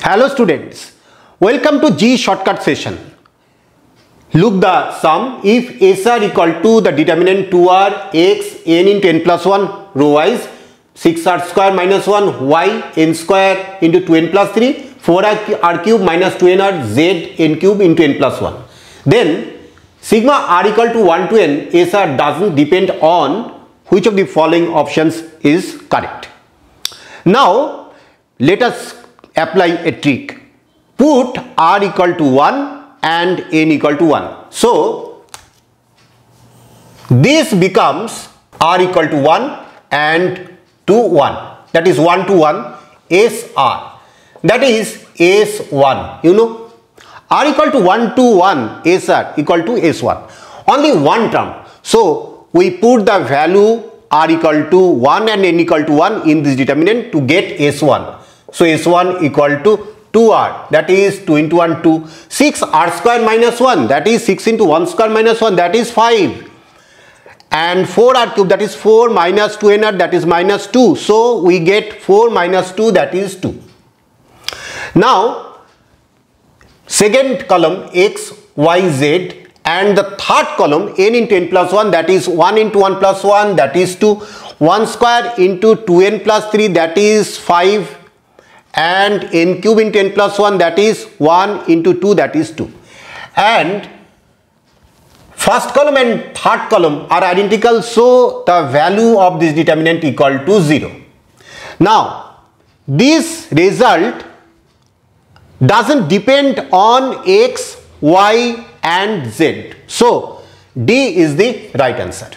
Hello students, welcome to JEE shortcut session. Look the sum. If SR equal to the determinant 2r x n into n plus 1 row wise 6r square minus 1 y n square into 2n plus 3 4r cube minus 2nr z n cube into n plus 1. Then sigma r equal to 1 to n SR doesn't depend on which of the following options is correct. Now let us apply a trick. Put r equal to 1 and n equal to 1. So this becomes r equal to 1 and to 1, that is 1 to 1 SR, that is S1. You know, r equal to 1 to 1 SR equal to S1, only one term. So we put the value r equal to 1 and n equal to 1 in this determinant to get S1. So S1 equal to 2r, that is 2 into 1 2. 6r square minus 1, that is 6 into 1 square minus 1, that is 5. And 4r cube, that is 4 minus 2nr, that is minus 2. So we get 4 minus 2, that is 2. Now second column x, y, z, and the third column n into n plus 1, that is 1 into 1 plus 1, that is 2. 1 square into 2n plus 3, that is 5. And n cube into n plus 1, that is 1 into 2, that is 2. And first column and third column are identical, so the value of this determinant equal to 0. Now this result doesn't depend on x, y and z. So D is the right answer.